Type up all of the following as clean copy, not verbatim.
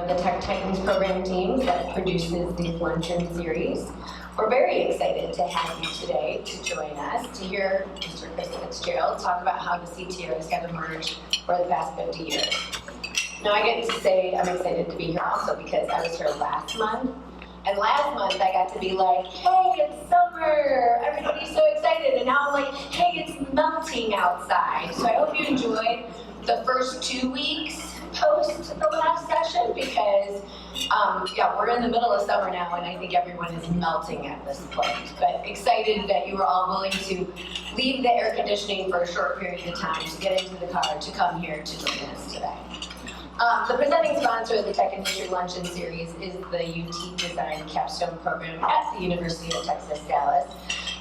of the Tech Titans program teams that produces the luncheon series. We're very excited to have you today to join us, to hear Mr. Kris Fitzgerald talk about how the CTOs have emerged for the past 50 years. Now I get to say I'm excited to be here also because I was here last month. And last month I got to be like, hey, it's summer, everybody's so excited. And now I'm like, hey, it's melting outside. So I hope you enjoyed the first 2 weeks post the last session because, we're in the middle of summer now and I think everyone is melting at this point. But excited that you were all willing to leave the air conditioning for a short period of time to get into the car to come here to join us today. The presenting sponsor of the Tech Industry Luncheon Series is the UT Design Capstone program at the University of Texas, Dallas.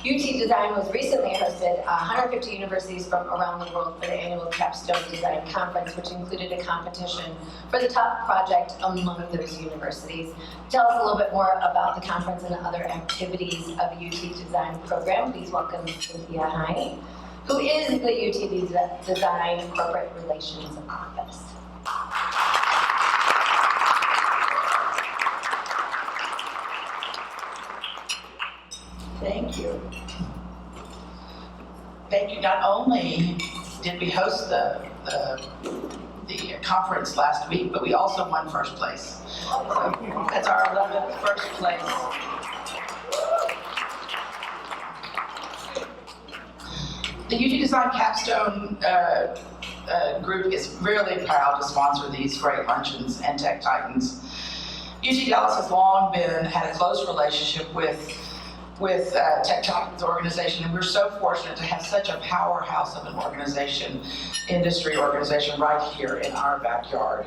UT Design was recently hosted 150 universities from around the world for the annual Capstone Design Conference, which included a competition for the top project among those universities. Tell us a little bit more about the conference and the other activities of the UT Design program. Please welcome Cynthia Hine, who is the UT Design Corporate Relations Office. Thank you. Thank you. Not only did we host the conference last week, but we also won first place. So that's our 11th first place. The UT Design Capstone group is really proud to sponsor these great luncheons and Tech Titans. UT Dallas has long had a close relationship with Tech Titans organization, and we're so fortunate to have such a powerhouse of an organization, industry organization, right here in our backyard.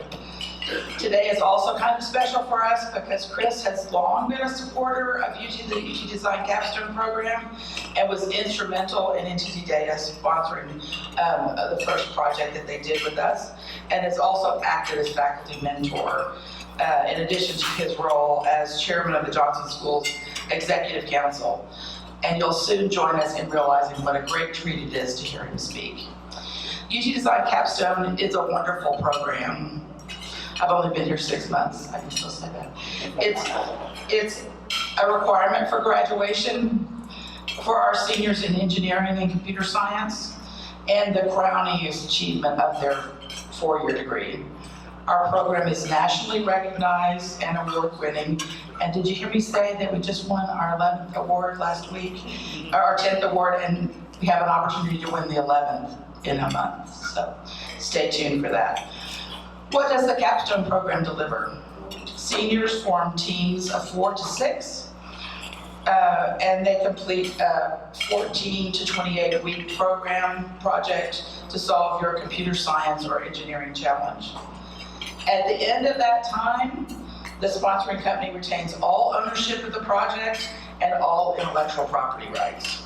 Today is also kind of special for us because Kris has long been a supporter of the UT Design Capstone program and was instrumental in NTT Data sponsoring the first project that they did with us, and has also acted as faculty mentor. In addition to his role as chairman of the Johnson School's Executive Council. And you'll soon join us in realizing what a great treat it is to hear him speak. UT Design Capstone is a wonderful program. I've only been here 6 months, I can still say that. It's a requirement for graduation for our seniors in engineering and computer science, and the crowning achievement of their 4-year degree. Our program is nationally recognized and award-winning. And did you hear me say that we just won our 11th award last week? Our 10th award, and we have an opportunity to win the 11th in a month. So stay tuned for that. What does the Capstone program deliver? Seniors form teams of 4 to 6, and they complete a 14 to 28 week project to solve your computer science or engineering challenge. At the end of that time, the sponsoring company retains all ownership of the project and all intellectual property rights.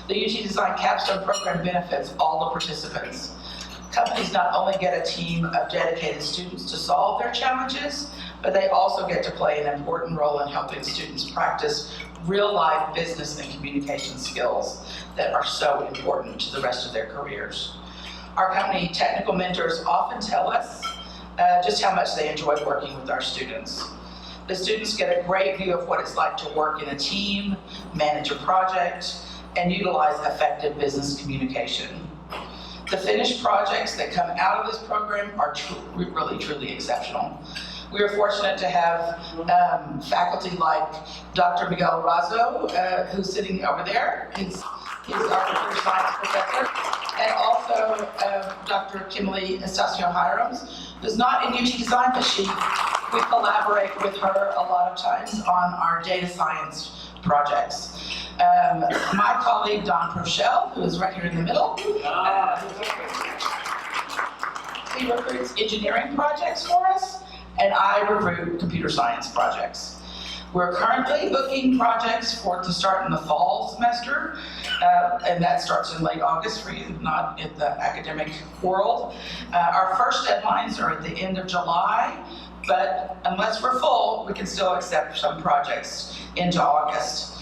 The UT Design Capstone program benefits all the participants. Companies not only get a team of dedicated students to solve their challenges, but they also get to play an important role in helping students practice real-life business and communication skills that are so important to the rest of their careers. Our company technical mentors often tell us just how much they enjoy working with our students. The students get a great view of what it's like to work in a team, manage a project, and utilize effective business communication. The finished projects that come out of this program are really, truly exceptional. We are fortunate to have faculty like Dr. Miguel Razo, who's sitting over there. He's our computer science professor. And also Dr. Kimberly Estacio Hirams, who's not in UT Design, but we collaborate with her a lot of times on our data science projects. My colleague, Don Prochelle, who is right here in the middle, he recruits engineering projects for us, and I recruit computer science projects. We're currently booking projects to start in the fall semester, and that starts in late August for you, not in the academic world. Our first deadlines are at the end of July, but unless we're full, we can still accept some projects into August.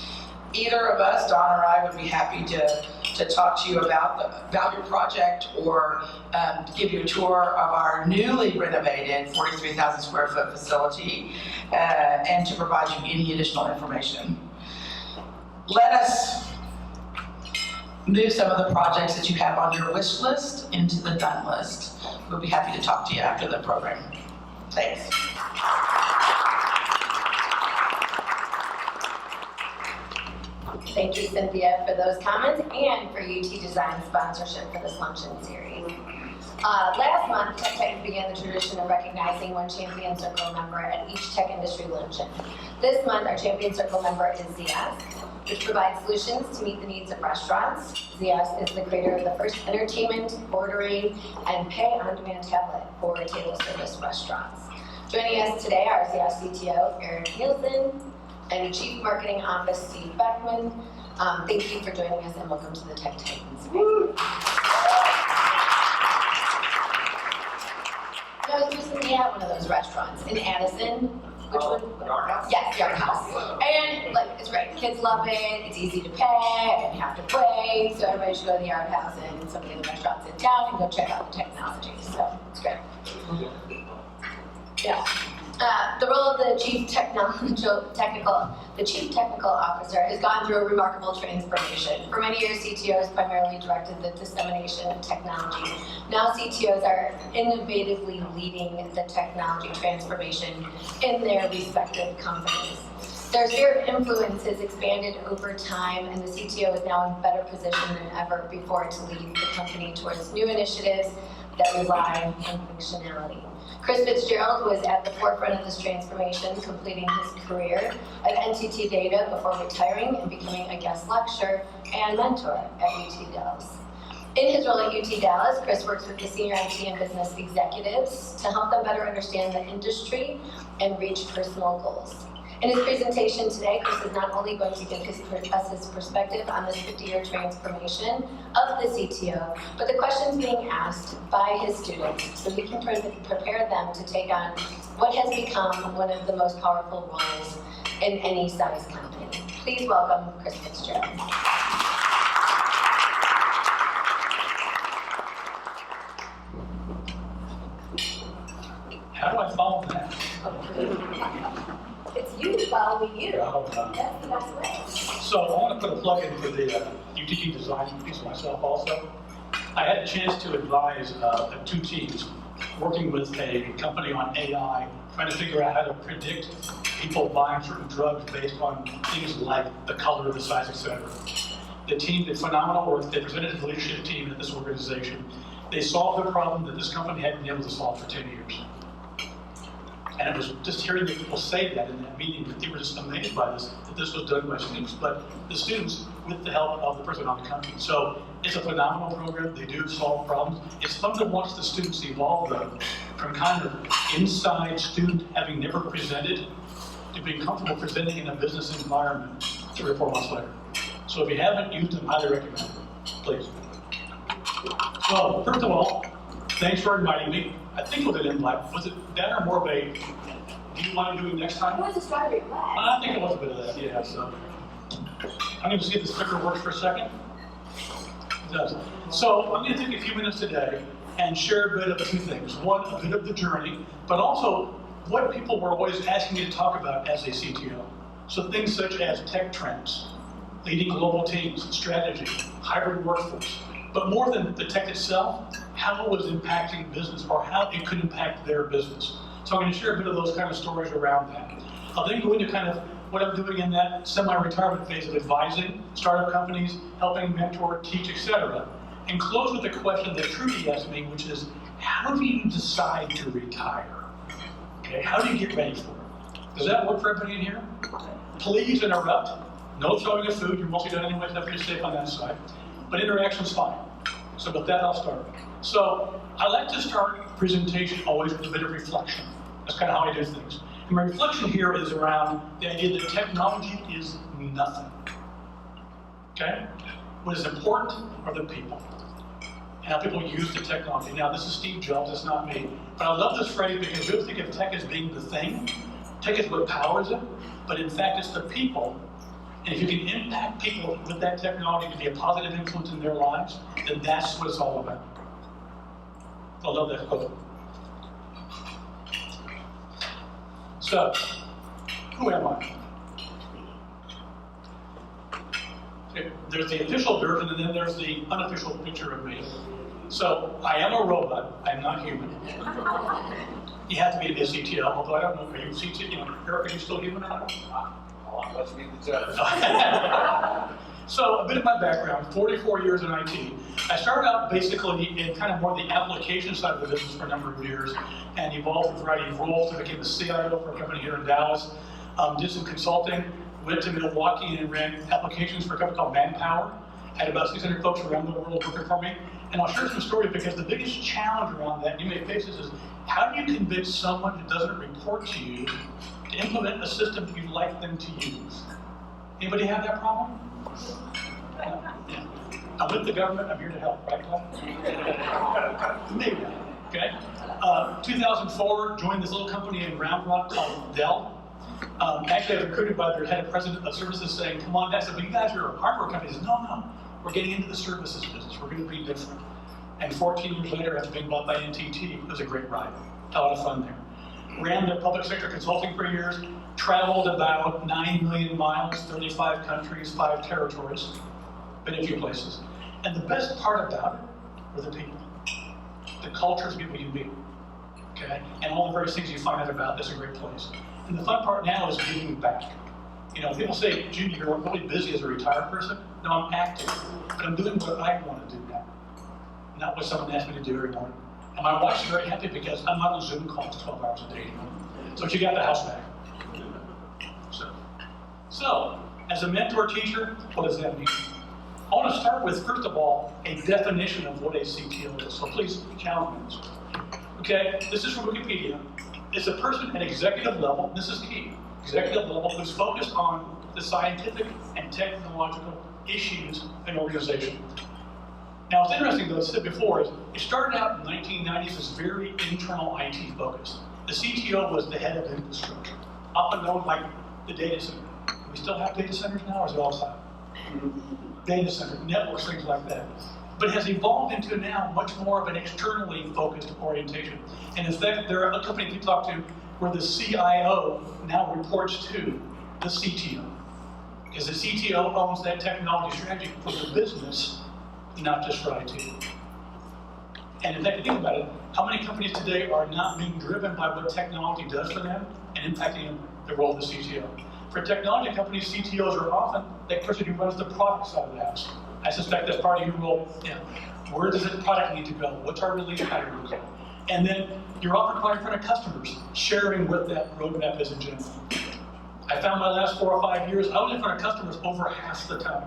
Either of us, Don or I, would be happy to to talk to you about your project or give you a tour of our newly renovated 43,000 square foot facility and to provide you any additional information. Let us move some of the projects that you have on your wish list into the done list. We'll be happy to talk to you after the program. Thanks. Thank you, Cynthia, for those comments and for UT Design sponsorship for this luncheon series. Last month, Tech Titans began the tradition of recognizing one Champion Circle member at each tech industry luncheon. This month, our Champion Circle member is ZS, which provides solutions to meet the needs of restaurants. ZS is the creator of the first entertainment, ordering, and pay-on-demand tablet for table service restaurants. Joining us today are ZS CTO Eric Nielsen and Chief Marketing Officer Steve Beckman. Thank you for joining us and welcome to the Tech Titans. I was recently at one of those restaurants in Addison. Which one? Yard House? Yes, Yard House. And like, it's great. Kids love it. It's easy to pay. I didn't have to wait. So everybody should go to the Yard House and some of the other restaurants in town and go check out the technology. So it's great. Yeah. The role of the Chief Technical Officer has gone through a remarkable transformation. For many years, CTOs primarily directed the dissemination of technology. Now CTOs are innovatively leading the technology transformation in their respective companies. Their sphere of influence has expanded over time, and the CTO is now in better position than ever before to lead the company towards new initiatives that rely on functionality. Kris Fitzgerald was at the forefront of this transformation, completing his career at NTT Data before retiring and becoming a guest lecturer and mentor at UT Dallas. In his role at UT Dallas, Kris works with the senior IT and business executives to help them better understand the industry and reach personal goals. In his presentation today, Kris is not only going to give us his perspective on this 50-year transformation of the CTO, but the questions being asked by his students so we can prepare them to take on what has become one of the most powerful roles in any size company. Please welcome Kris Fitzgerald. How do I follow that? It's you following you. Oh, That's the best way. So I want to put a plug in for the UTG design piece myself also. I had a chance to advise two teams working with a company on AI, trying to figure out how to predict people buying certain drugs based on things like the color, the size, etc. The team did phenomenal work. They presented to the leadership team at this organization. They solved a problem that this company hadn't been able to solve for 10 years. And it was just hearing the people say that in that meeting that they were just amazed by this, that this was done by students, but the students with the help of the person on the company. So it's a phenomenal program. They do solve problems. It's fun to watch the students evolve though, from kind of inside student having never presented to being comfortable presenting in a business environment 3 or 4 months later. So if you haven't used them, highly recommend them, please. So first of all, thanks for inviting me. I think it was an invite. Was it that or more of a, do you want to do it next time? It was a strawberry blast. I think it was a bit of that, yeah. So I'm going to see if the sticker works for a second. It does. So I'm going to take a few minutes today and share a bit of 2 things. One, a bit of the journey, but also what people were always asking me to talk about as a CTO. So things such as tech trends, leading global teams, strategy, hybrid workforce. But more than the tech itself, how it was impacting business or how it could impact their business. So I'm going to share a bit of those kind of stories around that. I'll then go into kind of what I'm doing in that semi-retirement phase of advising startup companies, helping mentor, teach, etc. And close with a question that Trudy asked me, which is, how do you decide to retire? Okay, how do you get ready for it? Does that work for everybody in here? Please interrupt. No throwing of food. You're mostly done anyway, so pretty safe on that side. But interaction's fine. So with that, I'll start. So I like to start presentation always with a bit of reflection. That's kind of how I do things. And my reflection here is around the idea that technology is nothing. Okay? What is important are the people. And how people use the technology. Now, this is Steve Jobs, it's not me. But I love this phrase because we don't think of tech as being the thing. Tech is what powers it. But in fact, it's the people And if you can impact people with that technology to be a positive influence in their lives, then that's what it's all about. I love that quote. So, who am I? There's the official version, and then there's the unofficial picture of me. So, I am a robot. I am not human. You have to be a CTO, although I don't know, are you CTO? Eric, are you still human or not? Let's meet the judge. So, a bit of my background, 44 years in IT. I started out basically in kind of more the application side of the business for a number of years and evolved a variety of roles. I became the CIO for a company here in Dallas, did some consulting, went to Milwaukee and ran applications for a company called Manpower. Had about 600 folks around the world working for me. And I'll share some stories because the biggest challenge around that, you may face this, is how do you convince someone who doesn't report to you to implement a system you'd like them to use? Anybody have that problem? Yeah. I'm with the government, I'm here to help, right, Glenn? Maybe not, okay? 2004, joined this little company in Round Rock called Dell. Actually, I was recruited by their head of president of services saying, come on, Dad, but you guys are a hardware company. He said, no, we're getting into the services business. We're going to be different. And 14 years later, after being bought by NTT, it was a great ride. Had a lot of fun there. Ran the public sector consulting for years, traveled about 9 million miles, 35 countries, 5 territories, been a few places. And the best part about it were the people. The cultures of people you meet, okay? And all the various things you find out about, that's a great place. And the fun part now is giving back. You know, people say, Judy, you're really busy as a retired person. No, I'm active, but I'm doing what I want to do now, not what someone asked me to do every morning. And my wife's very happy because I'm not on Zoom calls 12 hours a day anymore. So she got the house back. So, as a mentor teacher, what does that mean? I want to start with, first of all, a definition of what a CTO is. So please challenge me this. Okay, this is from Wikipedia. It's a person at executive level, this is key, executive level who's focused on the scientific and technological issues in an organization. Now, what's interesting, though, as I said before, is it started out in the 1990s as very internal IT focused. The CTO was the head of infrastructure, often known like the data center. Do we still have data centers now, or is it all cloud? Data center, networks, things like that. But it has evolved into now much more of an externally focused orientation. And in fact, there are a company you talk to where the CIO now reports to the CTO. Because the CTO owns that technology strategy for the business, not just for IT. And in fact, think about it, how many companies today are not being driven by what technology does for them and impacting the role of the CTO? For technology companies, CTOs are often that person who runs the product side of the house. I suspect that's part of your role. Yeah. Where does the product need to go? What's our release pattern look like? And then you're often probably in front of customers, sharing what that roadmap is in general. I found my last 4 or 5 years, I was in front of customers over half the time,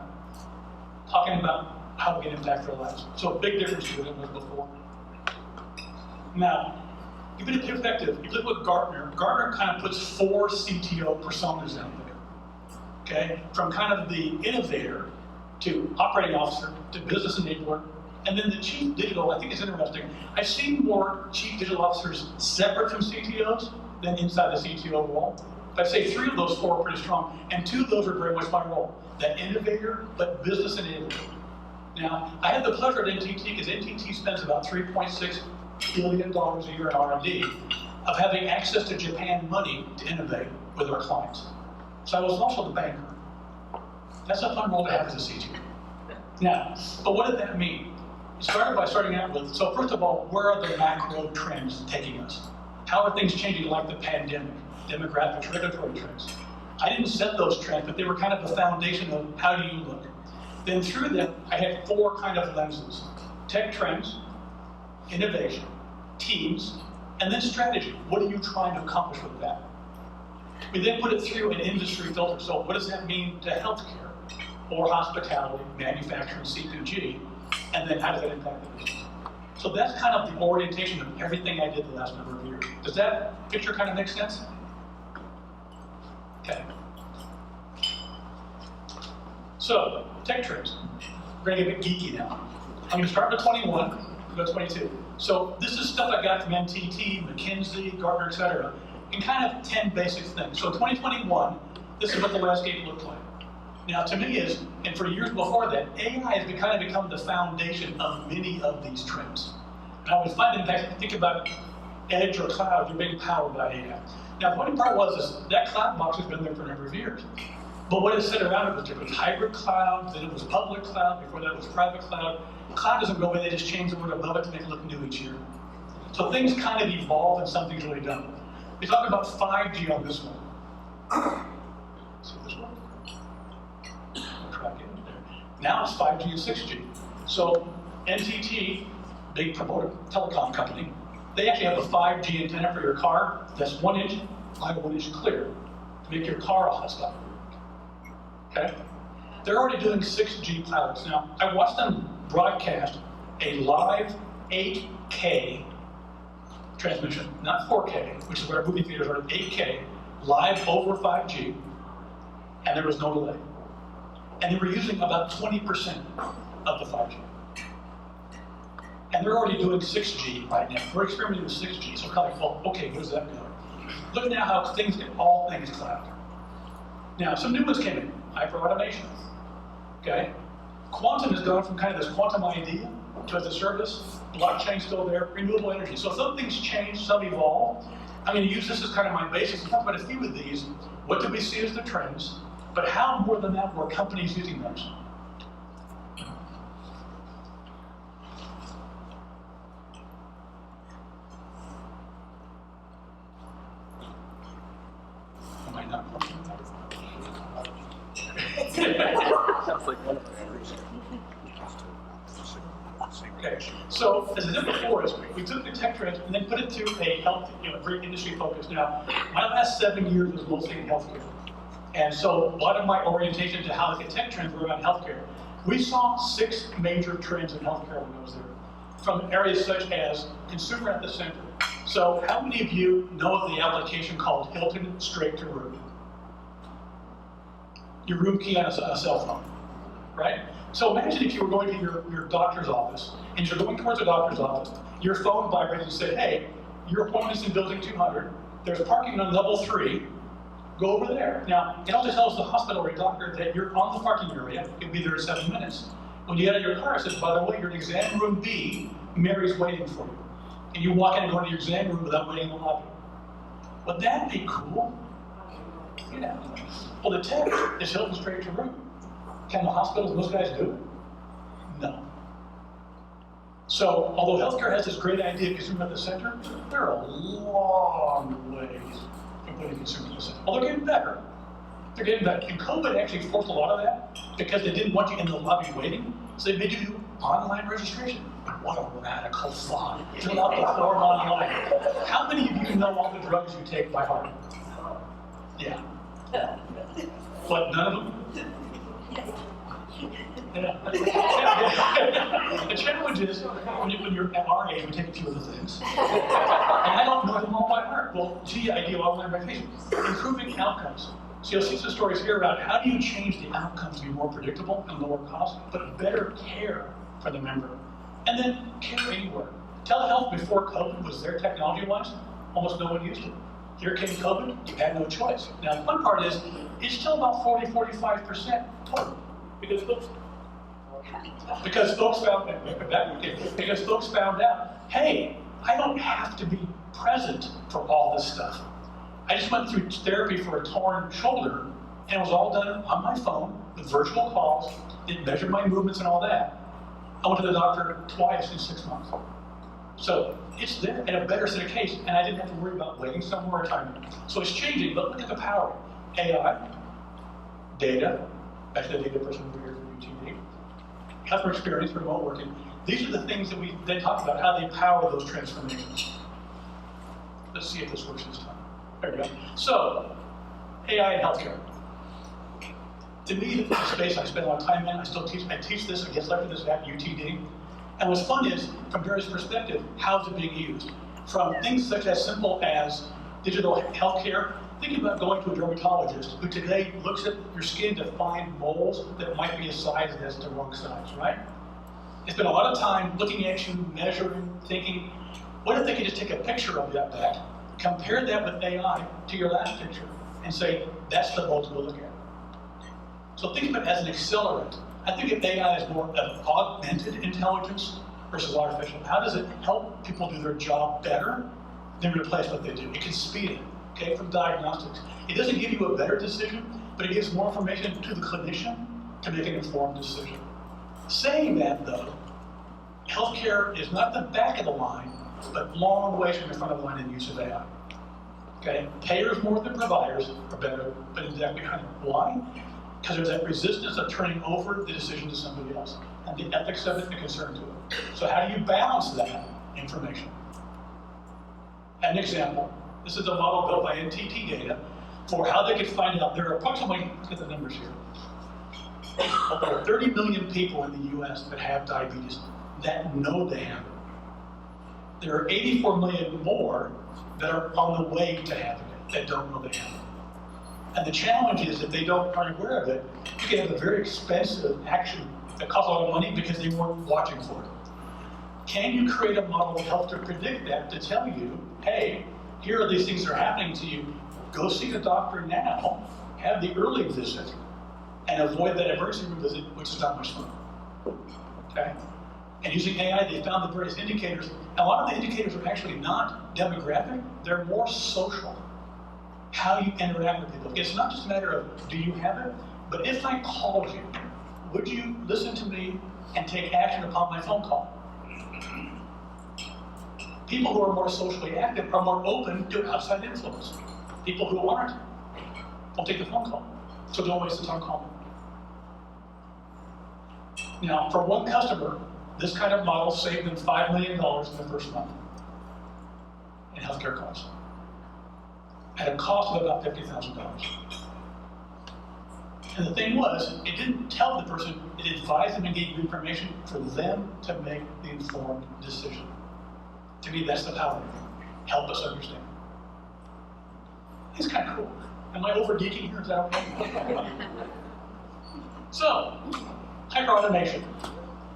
talking about how we can impact their lives. So a big difference to what it was before. Now, to put it in perspective, you look at Gartner. Gartner kind of puts 4 CTO personas out there, okay? From kind of the innovator to operating officer to business enabler, and then the chief digital. I think it's interesting. I've seen more chief digital officers separate from CTOs than inside the CTO role. But I'd say 3 of those 4 are pretty strong, and 2 of those are very much my role. That innovator, but business enabler. Now, I had the pleasure at NTT, because NTT spends about $3.6 billion a year in R&D, of having access to Japan money to innovate with our clients. So I was also the banker. That's a fun role to have as a CTO. Now, but what did that mean? It started by starting out with, so first of all, where are the macro trends taking us? How are things changing like the pandemic, demographics, regulatory trends? I didn't set those trends, but they were kind of the foundation of how do you look. Then through them, I had 4 kind of lenses. Tech trends, innovation, teams, and then strategy. What are you trying to accomplish with that? We then put it through an industry filter. So what does that mean to healthcare, or hospitality, manufacturing, CPG, and then how does that impact the business? So that's kind of the orientation of everything I did the last number of years. Does that picture kind of make sense? Okay. So, tech trends. We're going to get a bit geeky now. I'm going to start with 21, go to 22. So this is stuff I got from NTT, McKinsey, Gartner, etc. And kind of 10 basic things. So 2021, this is what the landscape looked like. Now, to me is, and for years before that, AI has kind of become the foundation of many of these trends. And I would find, in fact, think about edge or cloud, you're being powered by AI. Now, the funny part was that cloud box has been there for a number of years. But what it said around it was hybrid cloud, then it was public cloud, before that it was private cloud. Cloud doesn't go away, they just change the word above it to make it look new each year. So things kind of evolve and something's really done. We talk about 5G on this one. See this one? Try getting it there. Now it's 5G and 6G. So NTT, big promoter telecom company, they actually have a 5G antenna for your car that's 1 inch by 1 inch clear to make your car a hotspot. Okay? They're already doing 6G pilots. Now, I watched them broadcast a live 8K transmission, not 4K, which is what our movie theaters are, 8K, live over 5G, and there was no delay. And they were using about 20% of the 5G. And they're already doing 6G right now. We're experimenting with 6G, so kind of, well, okay, where's that going? Look now how things get all things cloud. Now, some new ones came in, hyper-automation, okay? Quantum has gone from kind of this quantum idea to as a service, blockchain's still there, renewable energy. So some things change, some evolve. I'm going to use this as kind of my basis to talk about a few of these. What do we see as the trends? But how, more than that, were companies using those? Am I not working? Sounds like one of the Okay, so as I did before, is we took the tech trends and then put it to a health, very industry focus. Now, my last 7 years was mostly in healthcare. And so a lot of my orientation to how the tech trends were around healthcare. We saw 6 major trends in healthcare when I was there, from areas such as consumer at the center. So how many of you know of the application called Hilton Straight to Room? Your room key on a cell phone, right? So imagine if you were going to your doctor's office, and you're going towards the doctor's office, your phone vibrates and said, hey, your appointment's in building 200, there's parking on level 3, go over there. Now, it also tells the hospital or your doctor that you're on the parking area, you'll be there in 7 minutes. When you get out of your car, it says, by the way, you're in exam room B, Mary's waiting for you. And you walk in and go to your exam room without waiting in the lobby. Would that be cool? Yeah. Well, the tech is Hilton Straight to Room. Can the hospitals, those guys do it? No. So, although healthcare has this great idea of consumer at the center, they're a long ways from putting consumer at the center. Well, they're getting better. They're getting better. And COVID actually forced a lot of that because they didn't want you in the lobby waiting, so they made you do online registration. What a radical thought. Fill out the form online. How many of you know all the drugs you take by heart? Yeah. What, none of them? Yeah. The challenge is, when you're at our age, we take a few of the things. And I don't know them all by heart. Well, gee, I do online registration. Improving outcomes. So you'll see some stories here about how do you change the outcomes to be more predictable and lower cost, but better care for the member. And then care anywhere. Telehealth before COVID was there technology-wise. Almost no one used it. Here came COVID, you had no choice. Now, the fun part is, it's still about 40-45% total. Because folks found out, hey, I don't have to be present for all this stuff. I just went through therapy for a torn shoulder, and it was all done on my phone with virtual calls. It measured my movements and all that. I went to the doctor twice in 6 months. So it's there in a better set of case, and I didn't have to worry about waiting somewhere or timing. So it's changing, but look at the power. AI, data, back to the data person over here from UTD, customer experience, remote working. These are the things that we then talk about, how they power those transformations. Let's see if this works this time. There we go. So, AI in healthcare. To me, the space I spend a lot of time in, I teach this, I guess lecture this at UTD. And what's fun is, from various perspectives, how's it being used? From things such as simple as digital healthcare, think about going to a dermatologist who today looks at your skin to find moles that might be a size that's the wrong size, right? They spend a lot of time looking at you, measuring, thinking, what if they could just take a picture of that back, compare that with AI to your last picture, and say, that's the mole to go look at. So think of it as an accelerant. I think of AI as more of augmented intelligence versus artificial. How does it help people do their job better than replace what they do? It can speed it, okay, from diagnostics. It doesn't give you a better decision, but it gives more information to the clinician to make an informed decision. Saying that, though, healthcare is not the back of the line, but long ways from the front of the line in use of AI. Okay, payers more than providers are better, but exactly behind it. Why? Because there's that resistance of turning over the decision to somebody else, and the ethics of it and the concern to it. So how do you balance that information? An example, this is a model built by NTT Data for how they could find out. There are approximately, let's get the numbers here, there are 30 million people in the US that have diabetes that know they have it. There are 84 million more that are on the way to having it, that don't know they have it. And the challenge is if they aren't aware of it, you can have a very expensive action that costs a lot of money because they weren't watching for it. Can you create a model to help to predict that, to tell you, hey, here are these things that are happening to you, go see the doctor now, have the early visit, and avoid that emergency room visit, which is not much fun, okay? And using AI, they found the various indicators, and a lot of the indicators are actually not demographic, they're more social. How you interact with people. It's not just a matter of, do you have it? But if I called you, would you listen to me and take action upon my phone call? People who are more socially active are more open to outside influence. People who aren't won't take the phone call. So don't waste the time calling. Now, for one customer, this kind of model saved them $5 million in the first month in healthcare costs, at a cost of about $50,000. And the thing was, it didn't tell the person, it advised them and gave them information for them to make the informed decision. To me, that's the power of it. Help us understand. It's kind of cool. Am I over geeking here? Is that okay? So, hyper-automation,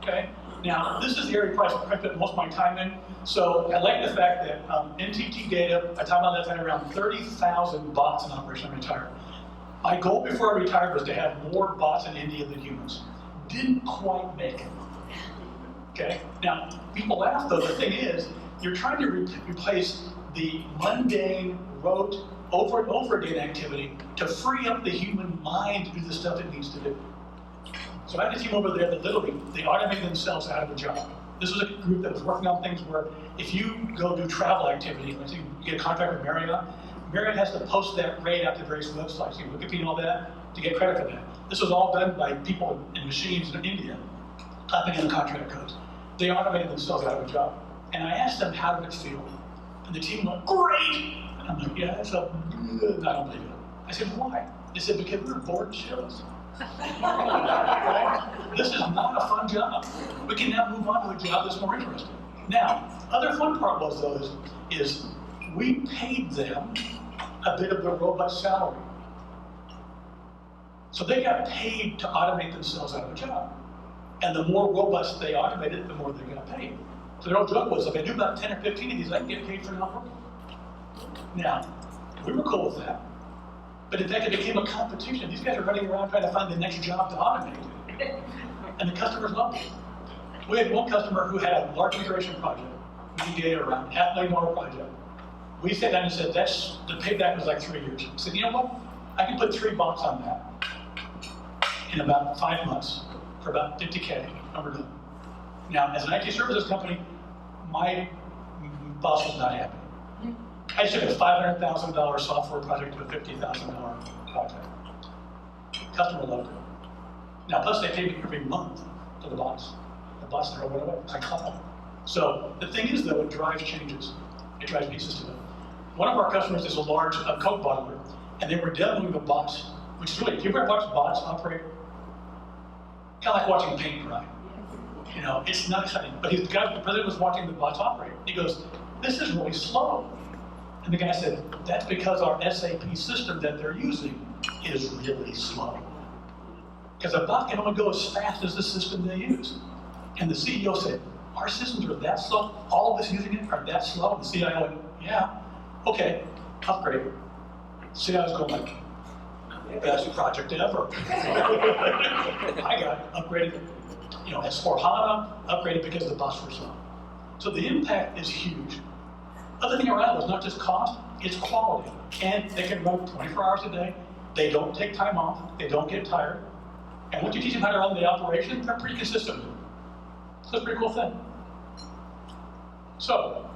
okay? Now, this is the area I spent most of my time in. So I like the fact that NTT Data, by the time I left, had around 30,000 bots in operation. I retired. My goal before I retired was to have more bots in India than humans. Didn't quite make it. Okay? Now, people laugh though. The thing is, you're trying to replace the mundane, rote, over and over again activity to free up the human mind to do the stuff it needs to do. So I had a team over there that literally, they automated themselves out of a job. This was a group that was working on things where if you go do travel activity, let's say you get a contract with Marriott, Marriott has to post that rate out to various websites, you Wikipedia and all that, to get credit for that. This was all done by people in machines in India, typing in the contract codes. They automated themselves out of a job. And I asked them, how did it feel? And the team went, great! And I'm like, yeah, that's a good, I don't believe it. I said, why? They said, because we were bored shitless. Right? This is not a fun job. We can now move on to a job that's more interesting. Now, other fun part was though is we paid them a bit of their robot salary. So they got paid to automate themselves out of a job. And the more robots they automated, the more they got paid. So their old joke was, if I do about 10 or 15 of these, I can get paid for not working. Now, we were cool with that. But in fact, it became a competition. These guys are running around trying to find the next job to automate. And the customers loved it. We had one customer who had a large migration project, big data around, $500,000 project. We sat down and said, the payback was like 3 years. I said, you know what? I can put 3 bots on that in about 5 months for about $50K, and we're done. Now, as an IT services company, my boss was not happy. I took a $500,000 software project to a $50,000 project. Customer loved it. Now, plus they pay me every month for the bots. The bots never went away. I cloud. So the thing is, though, it drives changes. It drives pieces to it. One of our customers is a large Coke bottler, and they were demoing the bots, which is really, do you ever watch bots operate? Kind of like watching paint dry. You know, it's not exciting. But the president was watching the bots operate. He goes, this is really slow. And the guy said, that's because our SAP system that they're using is really slow. Because a bot can only go as fast as the system they use. And the CEO said, our systems are that slow? All of us using it are that slow? And the CIO went, yeah, okay, upgrade. CIO's going like, best project ever. I got upgraded, S4 HANA, upgraded because the bus was on. So the impact is huge. Other thing around it is not just cost, it's quality. And they can run 24 hours a day. They don't take time off. They don't get tired. And once you teach them how to run the operation, they're pretty consistent. So it's a pretty cool thing. So,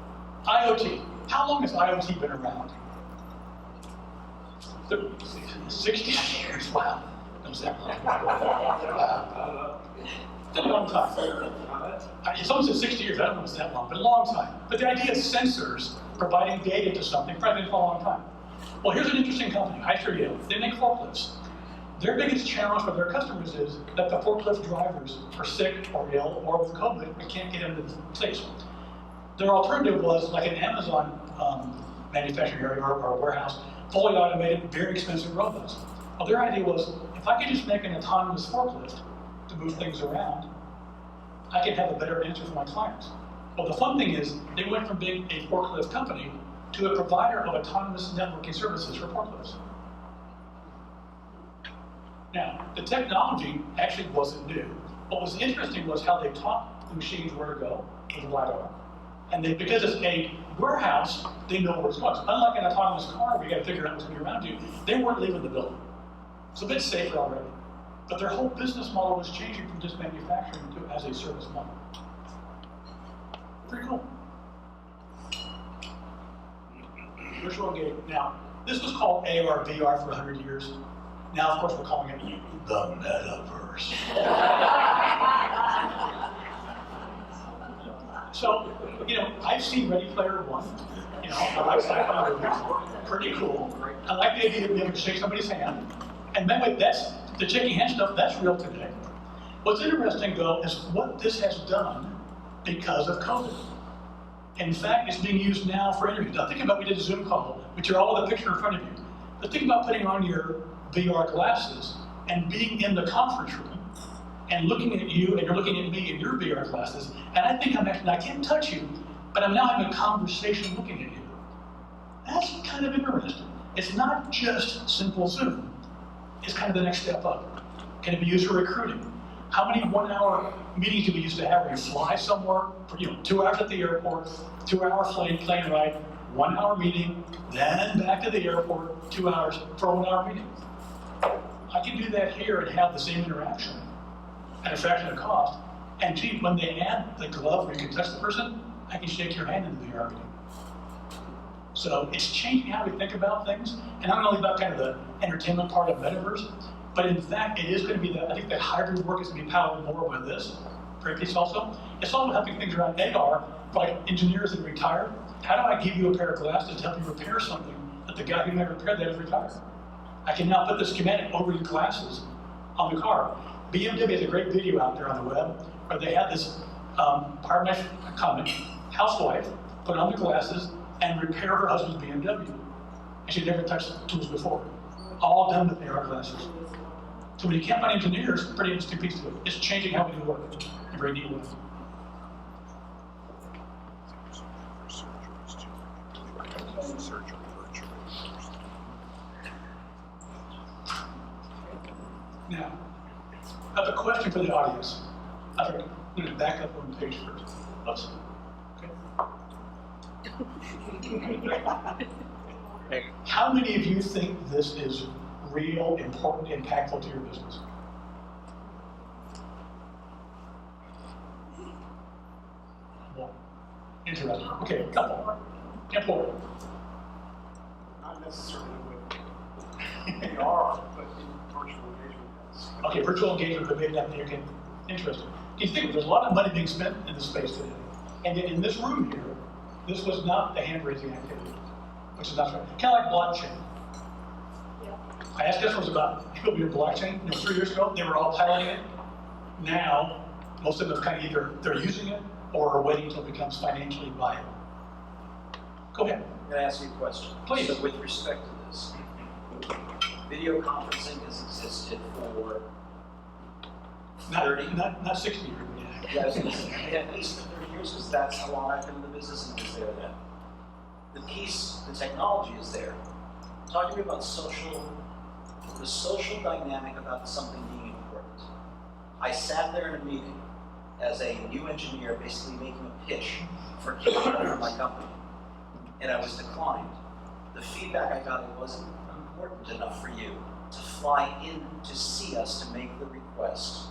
IoT. How long has IoT been around? 60 years. Wow. That was that long. Wow. It's a long time. Someone said 60 years. I don't know if it's that long, but a long time. But the idea of sensors providing data to something probably been for a long time. Well, here's an interesting company, Hyster-Yale. They make forklifts. Their biggest challenge for their customers is that the forklift drivers are sick or ill or with COVID and can't get into the place. Their alternative was like an Amazon manufacturing area or warehouse, fully automated, very expensive robots. Well, their idea was, if I could just make an autonomous forklift to move things around, I could have a better answer for my clients. Well, the fun thing is, they went from being a forklift company to a provider of autonomous networking services for forklifts. Now, the technology actually wasn't new. What was interesting was how they taught the machines where to go with the LiDAR. And because it's a warehouse, they know where it's going. So unlike an autonomous car where you got to figure out what's going to be around you, they weren't leaving the building. It's a bit safer already. But their whole business model was changing from just manufacturing to as a service model. Pretty cool. Virtual engagement. Now, this was called AR, VR for 100 years. Now, of course, we're calling it the metaverse. So, I've seen Ready Player One. I like sci-fi movies. Pretty cool. I like the idea of being able to shake somebody's hand. And then that's the shaking hand stuff, that's real today. What's interesting, though, is what this has done because of COVID. In fact, it's being used now for interviews. Now, think about we did a Zoom call, but you're all with a picture in front of you. But think about putting on your VR glasses and being in the conference room and looking at you, and you're looking at me in your VR glasses, and I think I can't touch you, but I'm now having a conversation looking at you. That's kind of interesting. It's not just simple Zoom. It's kind of the next step up. Can it be used for recruiting? How many 1-hour meetings do we used to have where you fly somewhere for 2 hours at the airport, 2-hour plane ride, 1-hour meeting, then back to the airport, 2 hours for a 1-hour meeting? I can do that here and have the same interaction at a fraction of cost. And gee, when they add the glove where you can touch the person, I can shake your hand in the VR meeting. So it's changing how we think about things, and not only about kind of the entertainment part of metaverse, but in fact, it is going to be I think that hybrid work is going to be powered more by this. Great piece also. It's also helping things around AR, like engineers that are retired. How do I give you a pair of glasses to help you repair something that the guy who never repaired that is retired? I can now put the schematic over your glasses on the car. BMW has a great video out there on the web where they had this, pardon my comment, housewife put on the glasses and repair her husband's BMW. And she'd never touched the tools before. All done with AR glasses. So when you can't find engineers, pretty interesting piece to it. It's changing how we do work in a very neat way. Now, I have a question for the audience. I'm going to back up one page first. Oops. Okay. How many of you think this is real, important, impactful to your business? Well, interesting. Okay, a couple. Important. Not necessarily with AR, but in virtual engagement. Okay, virtual engagement, but maybe that you can. Interesting. You think there's a lot of money being spent in this space today, and in this room here, this was not the hand-raising activity, which is not right. Kind of like blockchain. I asked customers about it would be a blockchain. 3 years ago, they were all piloting it. Now, most of them have kind of either they're using it or are waiting until it becomes financially viable. Go ahead. I'm going to ask you a question. Please. So with respect to this, video conferencing has existed for 30? Not 60 years. Yeah, I was going to say, at least 30 years, because that's how long I've been in the business and was there then. The technology is there. Talk to me about social the social dynamic about something being important. I sat there in a meeting as a new engineer, basically making a pitch for kicking over my company, and I was declined. The feedback I got, it wasn't important enough for you to fly in to see us to make the request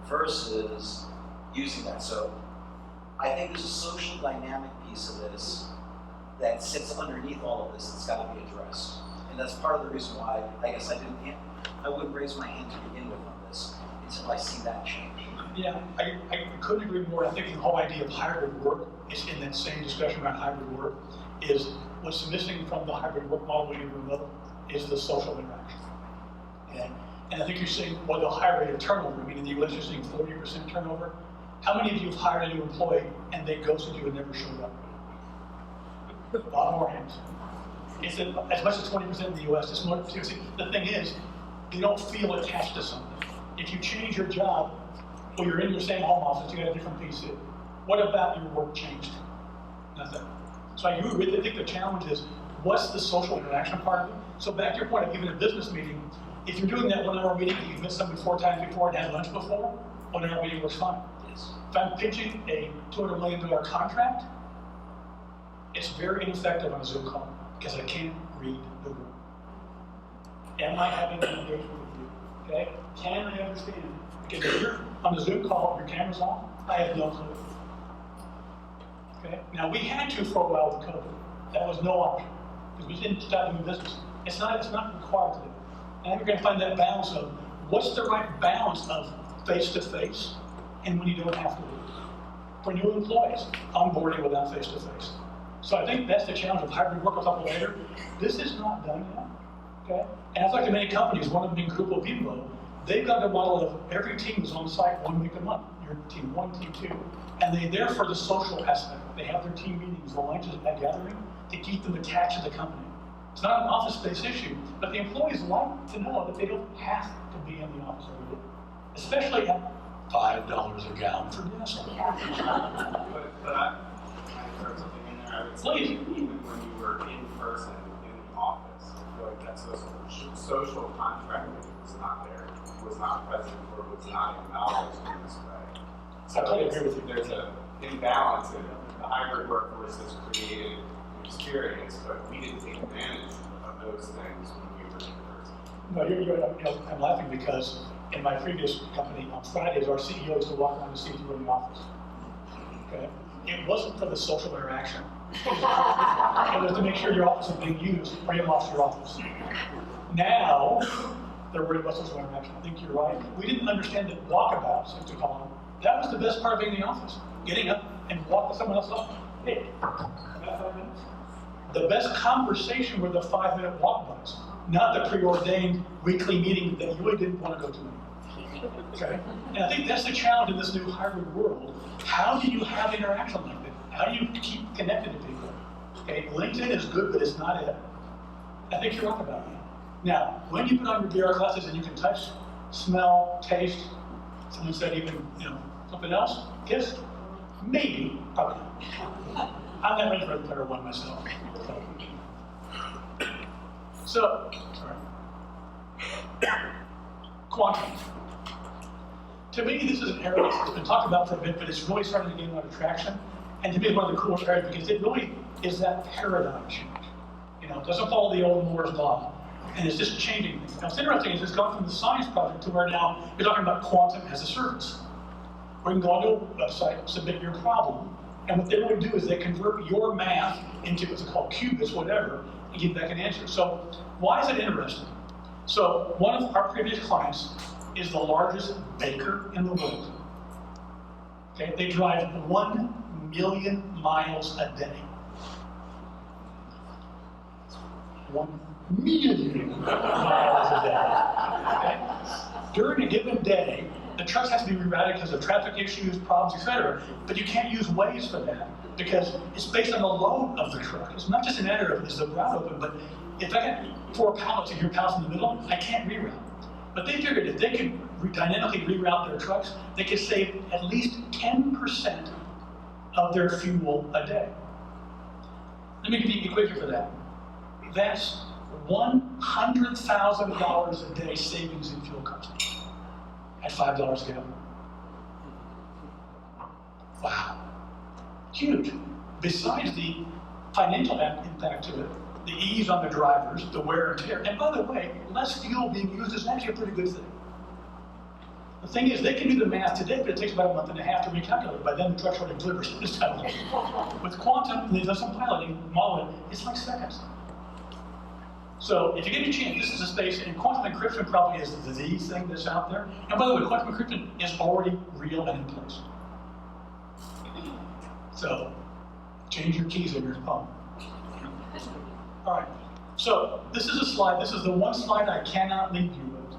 versus using that. So I think there's a social dynamic piece of this that sits underneath all of this that's got to be addressed. And that's part of the reason why I guess I wouldn't raise my hand to begin with on this until I see that change. Yeah, I couldn't agree more. I think the whole idea of hybrid work is in that same discussion around hybrid work is what's missing from the hybrid work model we remote is the social interaction. Okay? And I think you're seeing, well, the high rate of turnover. I mean, in the US, you're seeing 40% turnover. How many of you have hired a new employee and they ghosted you and never showed up? A lot more hands. It's as much as 20% in the US. It's more, the thing is, you don't feel attached to something. If you change your job, well, you're in your same home office, you got a different PC. What about your work changed? Nothing. So I really think the challenge is, what's the social interaction part of it? So back to your point of even a business meeting, if you're doing that 1 hour meeting that you've missed something 4 times before and had lunch before, 1 hour meeting works fine. Yes. If I'm pitching a $200 million contract, it's very ineffective on a Zoom call because I can't read the room. Am I having an engagement with you? Okay? Can I understand? Because if you're on the Zoom call, your camera's on, I have no clue. Okay? Now we had to for a while with COVID. That was no option because we didn't stop doing business. It's not required to do. And I think we're going to find that balance of what's the right balance of face-to-face and when you don't have to do it. For new employees, onboarding without face-to-face. So I think that's the challenge of hybrid work. We'll talk about later. This is not done yet. Okay? And I've talked to many companies, one of them being Grupo Bimbo, they've got a model of every team is on site 1 week a month. You're team 1, team 2. And they're there for the social aspect. They have their team meetings, the lunches, that gathering, to keep them attached to the company. It's not an office-based issue, but the employees like to know that they don't have to be in the office every day, especially at $5 a gallon for gas. But I throw something in there. I would say even when you were in person in the office, I feel like that social contract was not there, was not present, or was not acknowledged in this way. So I totally agree with you. There's an imbalance in the hybrid workforce has created an experience, but we didn't take advantage of those things when we were in person. No, I'm laughing because in my previous company, on Fridays, our CEO used to walk around to see if you were in the office. Okay? It wasn't for the social interaction. It was to make sure your office is being used or you lost your office. Now, they're worried about social interaction. I think you're right. We didn't understand that walkabouts, as we call them, that was the best part of being in the office. Getting up and walking someone else up. Hey, about 5 minutes? The best conversation were the 5-minute walk-bys, not the preordained weekly meeting that you really didn't want to go to. Okay? And I think that's the challenge in this new hybrid world. How do you have interaction like that? How do you keep connected to people? Okay, LinkedIn is good, but it's not it. I think you're right about that. Now, when you put on your VR glasses and you can touch, smell, taste, someone said even, something else, kiss, maybe, probably not. I'm not ready for the player one myself. So, sorry. Quantum. To me, this is an area that's been talked about for a bit, but it's really starting to gain a lot of traction. And to me, it's one of the coolest areas because it really is that paradigm change. It doesn't follow the old Moore's law. And it's just changing things. Now, what's interesting is it's gone from the science project to where now you're talking about quantum as a service. Where you can go onto a website, submit your problem, and what they really do is they convert your math into what's called qubits, whatever, and give back an answer. So why is it interesting? So one of our previous clients is the largest baker in the world. Okay, they drive 1 million miles a day. 1 million miles a day. Okay? During a given day, the trucks have to be rerouted because of traffic issues, problems, etc. But you can't use Waze for that because it's based on the load of the truck. It's not just a matter of is the route open, but if I got 4 pallets and your pallet's in the middle, I can't reroute. But they figured if they could dynamically reroute their trucks, they could save at least 10% of their fuel a day. Let me give you an equation for that. That's $100,000 a day savings in fuel costs at $5 a gallon. Wow. Huge. Besides the financial impact to it, the ease on the drivers, the wear and tear, and by the way, less fuel being used is actually a pretty good thing. The thing is, they can do the math today, but it takes about a month and a half to recalculate. By then, the truck's already delivered this time. With quantum, they do some piloting, modeling, it's like seconds. So if you get a chance, this is a space, and quantum encryption probably is the thing that's out there. And by the way, quantum encryption is already real and in place. So change your keys in your phone. All right, so this is a slide, this is the one slide I cannot leave you with,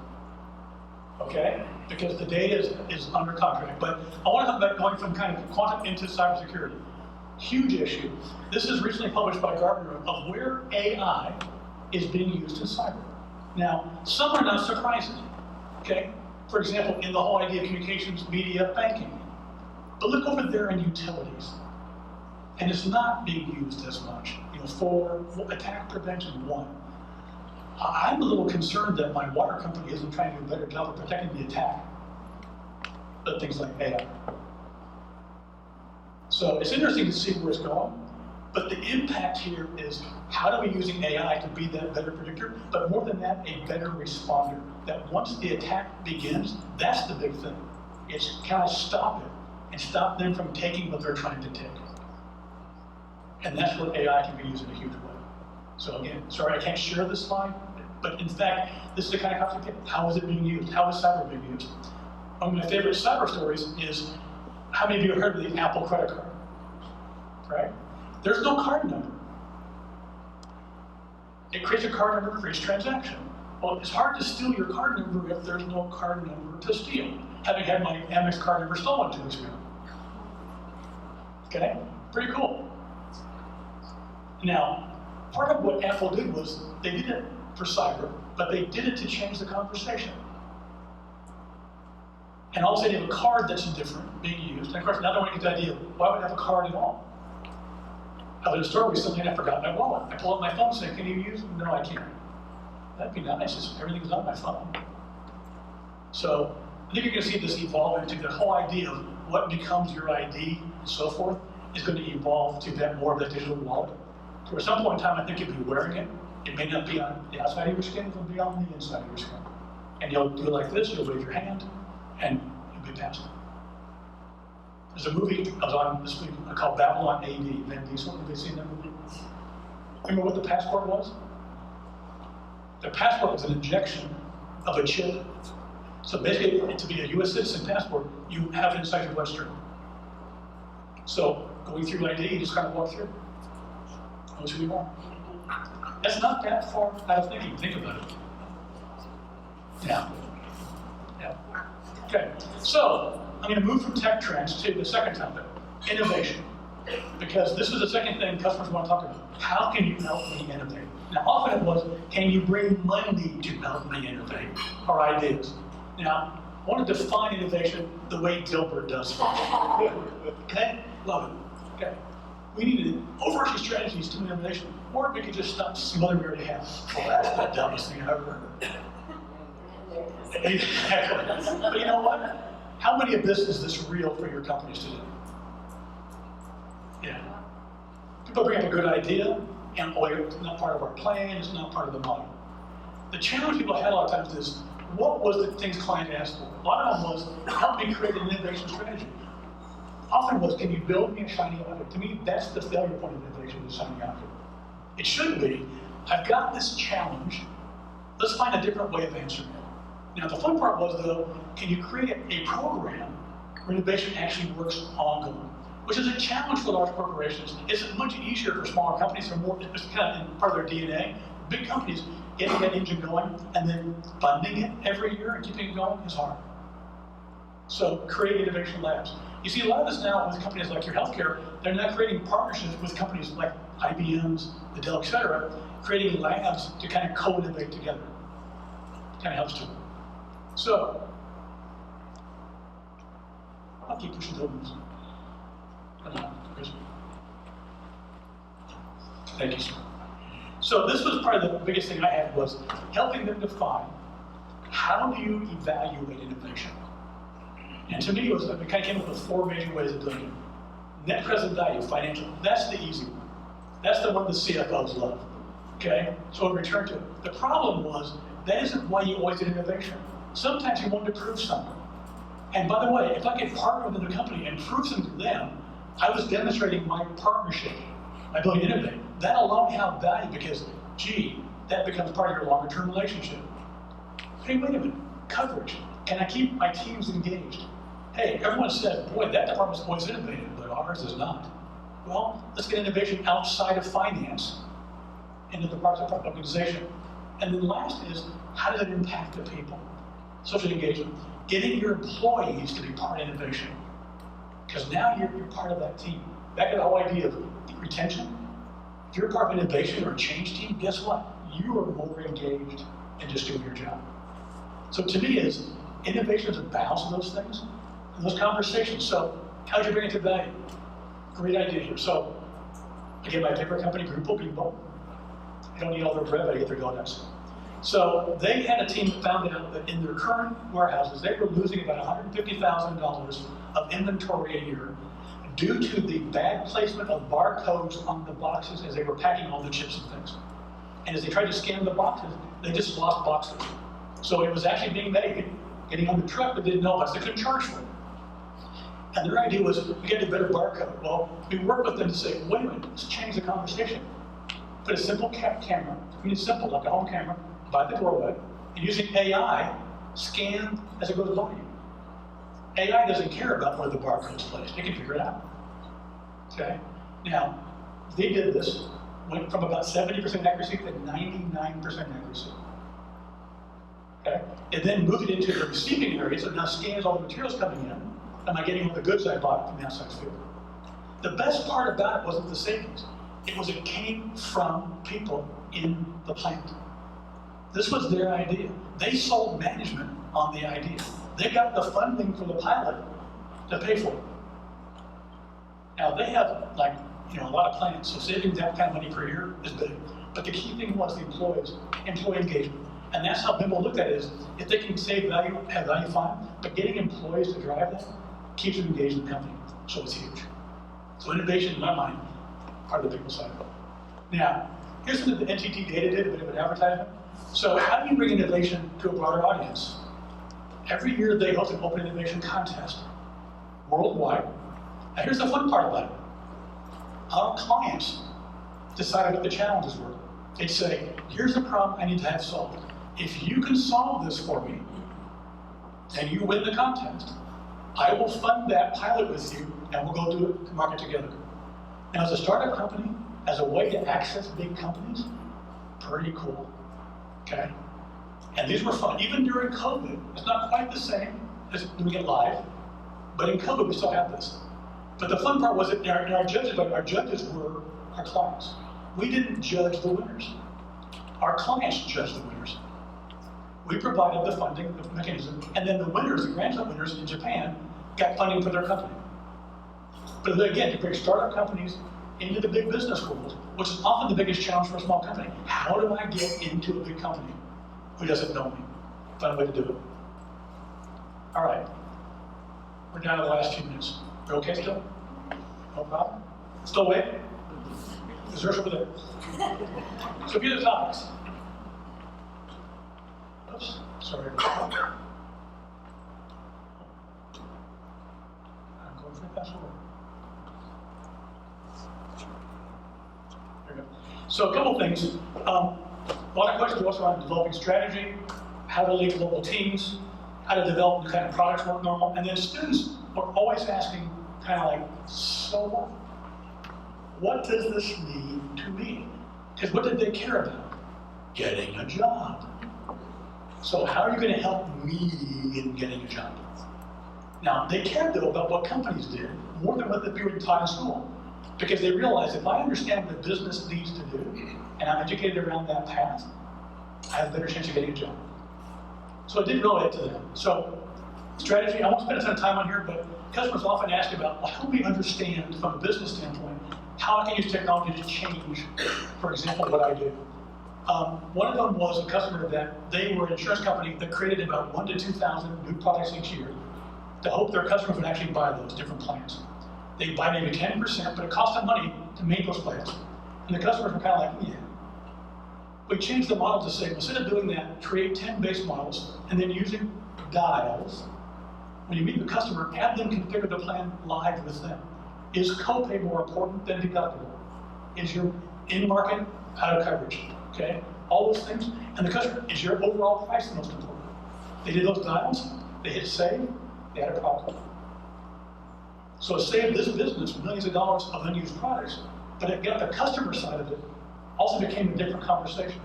okay? Because the data is under contract, but I want to talk about going from kind of quantum into cybersecurity. Huge issue. This is recently published by Gartner of where AI is being used in cyber. Now, some are not surprising, okay? For example, in the whole idea of communications, media, banking. But look over there in utilities. And it's not being used as much, for attack prevention, one. I'm a little concerned that my water company isn't trying to do a better job of protecting the attack, but things like AI. So it's interesting to see where it's going, but the impact here is how do we using AI to be that better predictor, but more than that, a better responder. That once the attack begins, that's the big thing. It's can I stop it and stop them from taking what they're trying to take. And that's where AI can be used in a huge way. So again, sorry I can't share this slide, but in fact, this is the kind of concept, how is it being used? How is cyber being used? One of my favorite cyber stories is, how many of you have heard of the Apple credit card? Right? There's no card number. It creates a card number for each transaction. Well, it's hard to steal your card number if there's no card number to steal. Having had my Amex card number stolen 2 weeks ago. Okay? Pretty cool. Now, part of what Apple did was, they did it for cyber, but they did it to change the conversation. And all of a sudden you have a card that's different being used. And of course, now they want to get the idea, why would I have a card at all? I was in a store recently and I forgot my wallet. I pull up my phone and say, can you use it? No, I can't. That'd be nice, everything's on my phone. So, I think you're going to see this evolve into the whole idea of what becomes your ID and so forth is going to evolve to that more of a digital wallet. So at some point in time, I think you'll be wearing it. It may not be on the outside of your skin, it'll be on the inside of your skin. And you'll do it like this, you'll wave your hand, and you'll be passed. There's a movie I was on this week called Babylon AD, Vin Diesel. Have you seen that movie? Remember what the passport was? The passport was an injection of a chip. So basically, to be a US citizen passport, you have it inside your bloodstream. So going through ID, you just kind of walk through. Knows who you are. That's not that far out of thinking. Think about it. Yeah. Okay. So I'm going to move from tech trends to the second topic, innovation. Because this is the second thing customers want to talk about. How can you help me innovate? Now, often it was, can you bring money to help me innovate? Or ideas. Now, I want to define innovation the way Dilbert does. Okay? Love it. Okay. We need overarching strategies to innovation, or we could just stop smothering we already have. Well, that's the dumbest thing I've ever heard. Exactly. But you know what? How many of this is this real for your companies to do? Yeah. People bring up a good idea, and boy, it's not part of our plan, it's not part of the model. The challenge people had a lot of times is, what was the things client asked for? A lot of them was, help me create an innovation strategy. Often was, can you build me a shiny object? To me, that's the failure point of innovation, the shiny object. It should be, I've got this challenge, let's find a different way of answering it. Now, the fun part was, though, can you create a program where innovation actually works ongoing? Which is a challenge for large corporations. It's much easier for smaller companies, they're more, it's kind of part of their DNA. Big companies, getting that engine going and then funding it every year and keeping it going is hard. So create innovation labs. You see a lot of this now with companies like your healthcare, they're now creating partnerships with companies like IBM's, the Dell, et cetera, creating labs to kind of co-innovate together. Kind of helps too. So, I'll keep pushing those. Thank you, sir. So this was probably the biggest thing I had was helping them define how do you evaluate innovation? And to me, we kind of came up with 4 major ways of doing it. Net present value, financial, that's the easy one. That's the one the CFOs love, okay? So we'll return to it. The problem was, that isn't why you always did innovation. Sometimes you wanted to prove something. And by the way, if I could partner with another company and prove something to them, I was demonstrating my partnership, my ability to innovate. That alone had value because, gee, that becomes part of your longer term relationship. Hey, wait a minute, coverage. Can I keep my teams engaged? Hey, everyone says, boy, that department's always innovative, but ours is not. Well, let's get innovation outside of finance into the parts of the organization. And then last is, how does it impact the people? Social engagement. Getting your employees to be part of innovation. Because now you're part of that team. Back to the whole idea of retention. If you're part of innovation or a change team, guess what? You are more engaged in just doing your job. So to me, innovation is a balance of those things and those conversations. So how do you bring it to value? Great idea here. So again, my favorite company, Grupo Bimbo. I don't eat all their bread, but I get their donuts. So they had a team that found out that in their current warehouses, they were losing about $150,000 of inventory a year due to the bad placement of barcodes on the boxes as they were packing all the chips and things. And as they tried to scan the boxes, they just lost boxes. So it was actually being made, getting on the truck, but didn't know much. They couldn't charge for it. And their idea was, we get a better barcode. Well, we worked with them to say, wait a minute, let's change the conversation. Put a simple camera, it's simple, like a home camera, by the doorway, and using AI, scan as it goes by you. AI doesn't care about where the barcode's placed, they can figure it out. Okay? Now, they did this, went from about 70% accuracy to 99% accuracy. Okay? It then moved it into the receiving area, so it now scans all the materials coming in. Am I getting all the goods I bought from the outside field? The best part about it wasn't the savings. It came from people in the plant. This was their idea. They sold management on the idea. They got the funding for the pilot to pay for it. Now they have a lot of plants, so saving that kind of money per year is big. But the key thing was the employee engagement. And that's how Bimbo looked at it is, if they can save value, have value, fine, but getting employees to drive that keeps them engaged in the company. So it's huge. So innovation, in my mind, part of the people side of it. Now, here's something that NTT Data did, a bit of an advertisement. So how do you bring innovation to a broader audience? Every year they host an open innovation contest, worldwide. Now here's the fun part about it. Our clients decided what the challenges were. They'd say, here's a problem I need to have solved. If you can solve this for me, and you win the contest, I will fund that pilot with you, and we'll go do it to market together. Now, as a startup company, as a way to access big companies, pretty cool, okay? And these were fun. Even during COVID, it's not quite the same as doing it live, but in COVID, we still have this. But the fun part was that our judges were our clients. We didn't judge the winners. Our clients judged the winners. We provided the funding, the mechanism, and then the winners, the grand slam winners in Japan, got funding for their company. But again, to bring startup companies into the big business world, which is often the biggest challenge for a small company. How do I get into a big company who doesn't know me? Find a way to do it. All right. We're down to the last few minutes. You okay still? No problem? Still waiting? Dessert's over there. So few of the topics. Oops, sorry. I'm going for fast forward. There we go. So a couple things. A lot of questions also on developing strategy, how to lead global teams, how to develop the kind of products work normal, and then students were always asking kind of like, so what does this mean to me? Because what did they care about? Getting a job. So how are you going to help me in getting a job? Now, they cared though about what companies did more than what the people were taught in school. Because they realized if I understand what business needs to do, and I'm educated around that path, I have a better chance of getting a job. So it did relate to them. So strategy, I won't spend a ton of time on here, but customers often ask about, well, how do we understand from a business standpoint, how I can use technology to change, for example, what I do? One of them was a customer that they were an insurance company that created about 1,000 to 2,000 new products each year to hope their customers would actually buy those different plans. They buy maybe 10%, but it cost them money to make those plans. And the customers were kind of like, yeah. We changed the model to say, instead of doing that, create 10 base models and then using dials. When you meet the customer, have them configure the plan live with them. Is copay more important than deductible? Is your in-market out of coverage? Okay, all those things. And the customer, is your overall price the most important? They did those dials, they hit save, they had a problem. So it saved this business millions of dollars of unused products, but it got the customer side of it also became a different conversation,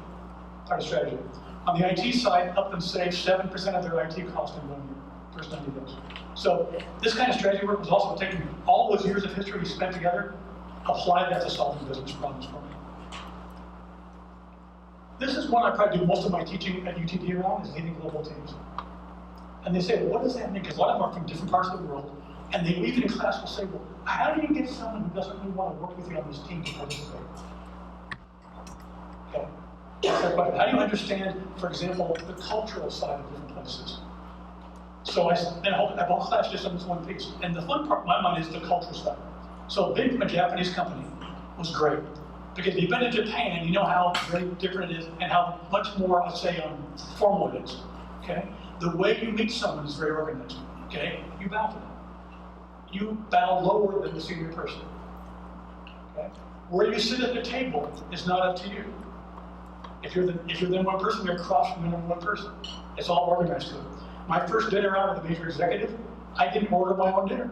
part of strategy. On the IT side, helped them save 7% of their IT cost in 1 year, first 90 days. So this kind of strategy work was also taking all those years of history we spent together, apply that to solving business problems for me. This is one I probably do most of my teaching at UTD around, is leading global teams. And they say, well, what does that mean? Because a lot of them are from different parts of the world, and they even in class will say, well, how do you get someone who doesn't really want to work with you on this team to participate? Okay. That's their question. How do you understand, for example, the cultural side of different places? So I won't class just on this one piece. And the fun part in my mind is the cultural side. So being from a Japanese company was great. Because if you've been to Japan, you know how very different it is and how much more, I'd say, formal it is. Okay? The way you meet someone is very organized. Okay? You bow to them. You bow lower than the senior person. Okay? Where you sit at the table is not up to you. If you're the one person, you're across from the one person. It's all organized to it. My first dinner out with a major executive, I didn't order my own dinner.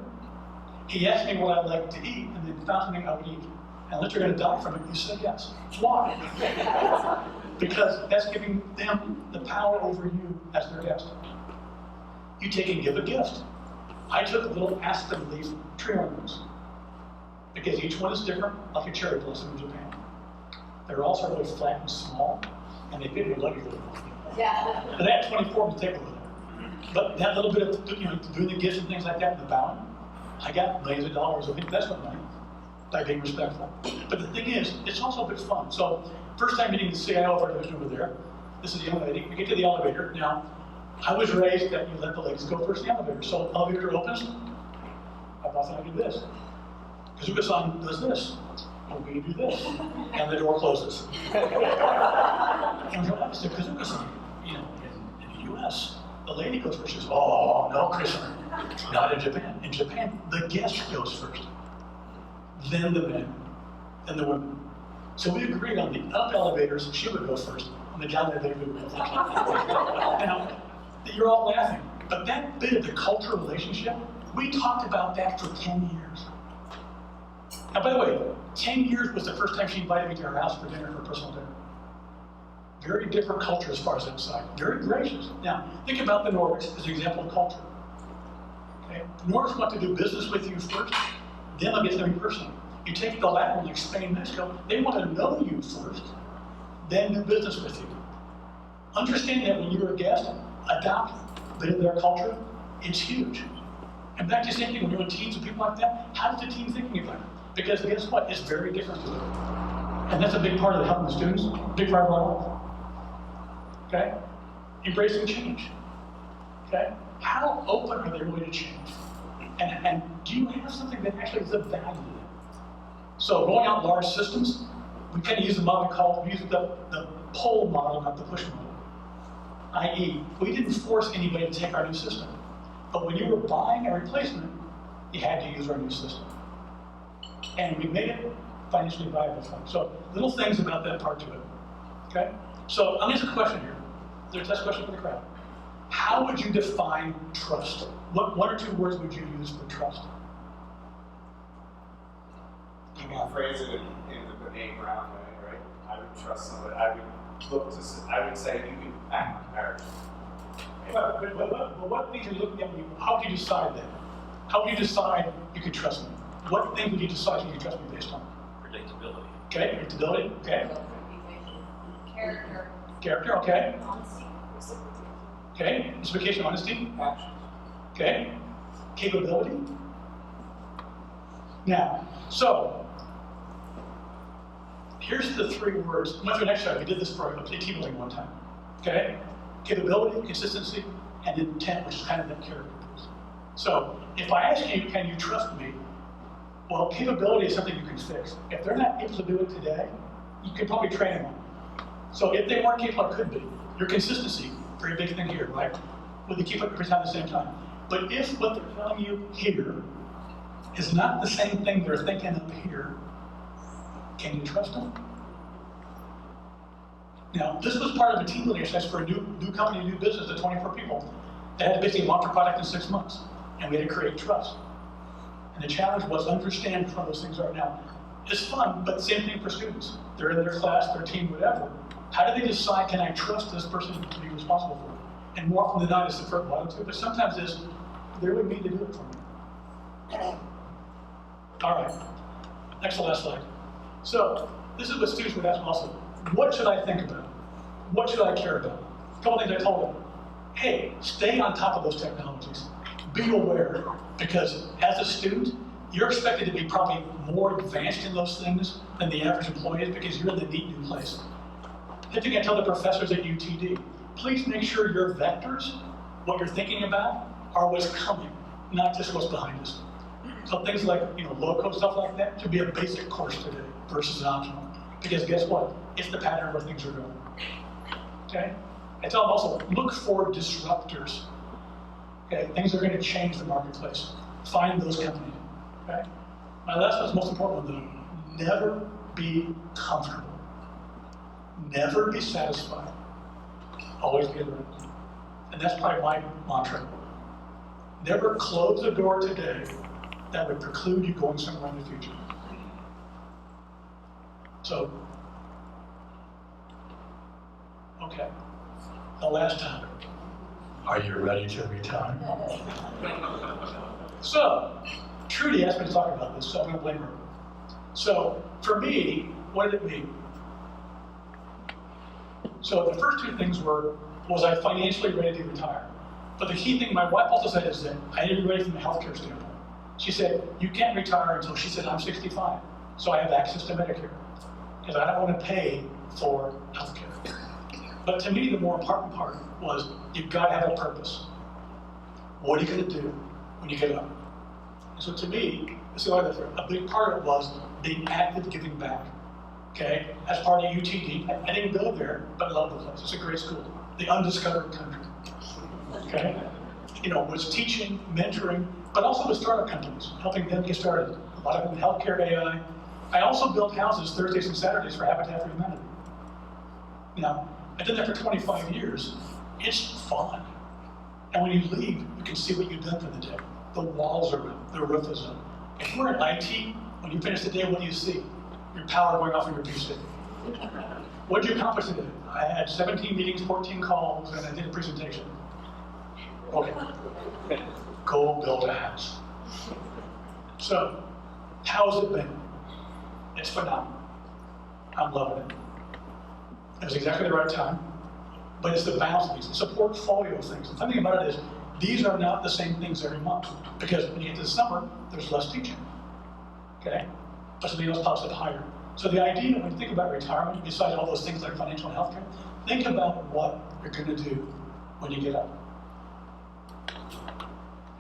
He asked me what I'd like to eat, and then found something I would eat. And unless you're going to die from it, you say yes. Why? Because that's giving them the power over you as their guest. You take and give a gift. I took little aspen leaf tree ornaments because each one is different, like a cherry blossom in Japan. They're all sort of really flat and small, and they fit your luggage really well. Yeah. But they had 24 to take over there. But that little bit of doing the gifts and things like that, and the bowing, I got millions of dollars of investment money by being respectful. But the thing is, it's also a bit fun. So first time meeting the CIO of our division over there, this is the young lady. We get to the elevator. Now, I was raised that you let the ladies go first in the elevator. So elevator opens, I thought I do this. Kazuka-san does this. And we do this. And the door closes. And I said, Kazuka-san, in the US, the lady goes first. She says, oh, no, Kris, not in Japan. In Japan, the guest goes first. Then the men, then the women. So we agreed on the up elevators, she would go first, and the down elevator would go first. Now, you're all laughing, but that bit of the cultural relationship, we talked about that for 10 years. Now, by the way, 10 years was the first time she invited me to her house for dinner, for a personal dinner. Very different culture as far as that side. Very gracious. Now, think about the Nordics as an example of culture. Okay? The Nordics want to do business with you first, then they'll get to know you personally. You take the Latin, like Spain, Mexico, they want to know you first, then do business with you. Understand that when you're a guest, adopt a bit of their culture, it's huge. And back to the same thing, when you're in teams with people like that, how's the team thinking about it? Because guess what? It's very different. And that's a big part of helping the students, big part of our life. Okay? Embracing change. Okay? How open are they really to change? And do you have something that actually is of value to them? So rolling out large systems, we kind of use the model we use the pull model, not the push model. I.e., we didn't force anybody to take our new system. But when you were buying a replacement, you had to use our new system. And we made it financially viable for them. So little things about that part to it. Okay? So I'll ask a question here. There's a test question for the crowd. How would you define trust? What one or two words would you use for trust? You can phrase it in the benign ground way, right? I would trust somebody. I would say you can act my marriage. But what things are you looking at? How would you decide that? How would you decide you could trust me? What thing would you decide you could trust me based on? Predictability. Okay, predictability. Okay. Character. Character. Okay. Honesty. Okay. Justification, honesty. Actions. Okay. Capability. Now, so Here's the 3 words. I went through an exercise. We did this for a team building one time. Okay? Capability, consistency, and intent, which is kind of that character piece. So if I ask you, can you trust me? Well, capability is something you can fix. If they're not able to do it today, you can probably train them. So if they weren't capable, it could be. Your consistency, very big thing here, right? Will they keep it every time at the same time? But if what they're telling you here is not the same thing they're thinking up here, can you trust them? Now, this was part of a team building exercise for a new company, new business of 24 people. They had to basically launch a product in 6 months, and we had to create trust. And the challenge was understand which one of those things are. Now, it's fun, but same thing for students. They're in their class, their team, whatever. How do they decide, can I trust this person to be responsible for it? And more often than not, it's the first one or two, but sometimes it's, they really need to do it for me. All right, next to last slide. So, this is what students would ask also. What should I think about? What should I care about? A couple things I told them. Hey, stay on top of those technologies. Be aware, because as a student, you're expected to be probably more advanced in those things than the average employee is because you're in the neat new place. The thing I tell the professors at UTD, please make sure your vectors, what you're thinking about, are what's coming, not just what's behind us. So things like, low-code stuff like that should be a basic course today versus an optional. Because guess what? It's the pattern where things are going. Okay? I tell them also, look for disruptors. Okay? Things are going to change the marketplace. Find those companies. Okay? My last one's the most important one though. Never be comfortable. Never be satisfied. Always be alert. And that's probably my mantra. Never close the door today that would preclude you going somewhere in the future. So, okay, the last topic. Are you ready to retire? So, Trudy asked me to talk about this, so I'm going to blame her. So, for me, what did it mean? So, the first 2 things were, was I financially ready to retire? But the key thing my wife also said is that I need to be ready from a healthcare standpoint. She said, you can't retire until, she said, I'm 65, so I have access to Medicare. Because I don't want to pay for healthcare. But to me, the more important part was you've got to have a purpose. What are you going to do when you get up? And so to me, a big part of it was being active, giving back. Okay, as part of UTD, I didn't go there, but I love the place. It's a great school, the undiscovered country. Okay, was teaching, mentoring, but also with startup companies, helping them get started. A lot of them in healthcare, AI. I also built houses Thursdays and Saturdays for Habitat for Humanity. Now, I did that for 25 years. It's fun. And when you leave, you can see what you've done for the day. The walls are up, the roof is up. If you're in IT, when you finish the day, what do you see? Your power going off in your PC. What did you accomplish today? I had 17 meetings, 14 calls, and I did a presentation. Okay. Go build a house. So, how's it been? It's phenomenal. I'm loving it. It was exactly the right time, but it's the balance of these. It's a portfolio of things. The funny thing about it is, these are not the same things every month, because when you get to the summer, there's less teaching. Okay? But something else pops up higher. So the idea, when you think about retirement, besides all those things like financial and healthcare, think about what you're going to do when you get up.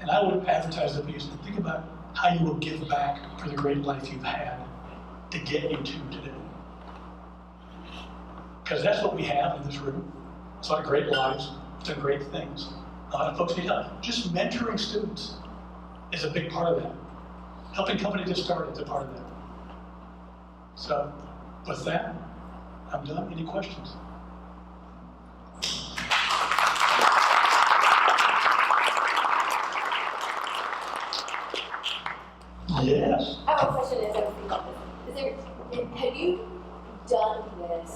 And I would advertise the piece and think about how you will give back for the great life you've had to get you to today. Because that's what we have in this room. It's a lot of great lives, some great things. A lot of folks need help. Just mentoring students is a big part of that. Helping companies get started is a part of that. So, with that, I'm done. Any questions? Yes. I have a question as I was thinking about this. Have you done this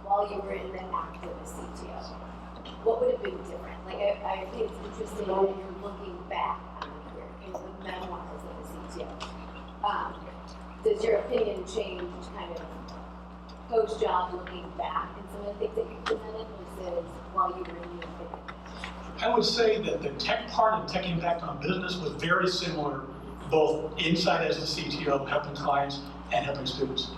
while you were in the act of a CTO? What would have been different? Like, I think it's interesting that you're looking back on your career in the memoirs of a CTO. Does your opinion change kind of post-job looking back and some of the things that you presented versus while you were in the opinion? I would say that the tech part and tech impact on business was very similar, both inside as the CTO, helping clients and helping students.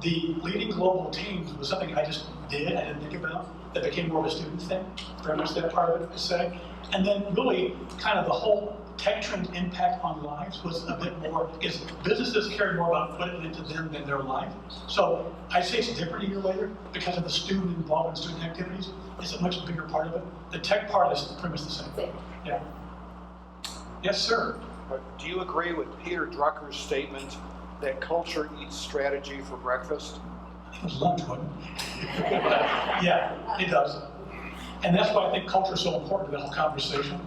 the leading global teams was something I just did, I didn't think about, that became more of a student thing, very much that part of it, I say. And then really, kind of the whole tech trend impact on lives was a bit more, because businesses care more about what it meant to them than their life. So I say it's different a year later because of the student involvement in student activities. It's a much bigger part of it. The tech part is pretty much the same. Yeah. Yes, sir. Do you agree with Peter Drucker's statement that culture eats strategy for breakfast? It was lunch, wasn't it? Yeah, it does. And that's why I think culture is so important to the whole conversation.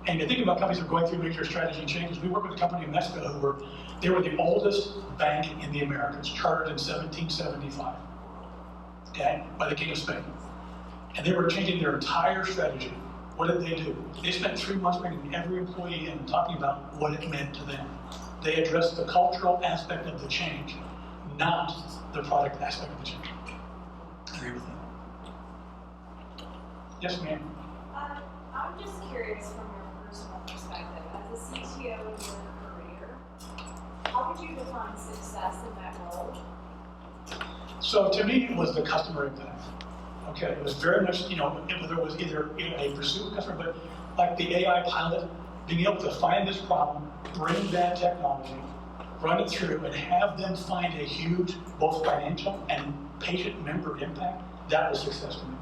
And you think about companies that are going through major strategy changes. We work with a company in Mexico who were the oldest bank in the Americas, chartered in 1775, okay, by the King of Spain. And they were changing their entire strategy. What did they do? They spent 3 months bringing every employee in and talking about what it meant to them. They addressed the cultural aspect of the change, not the product aspect of the change. I agree with that. Yes, ma'am. I'm just curious from your personal perspective, as a CTO in your career, how would you define success in that role? So to me, it was the customer impact. Okay, it was very much, whether it was either a pursuit of customer, but like the AI pilot, being able to find this problem, bring that technology, run it through, and have them find a huge, both financial and patient member impact, that was success to me.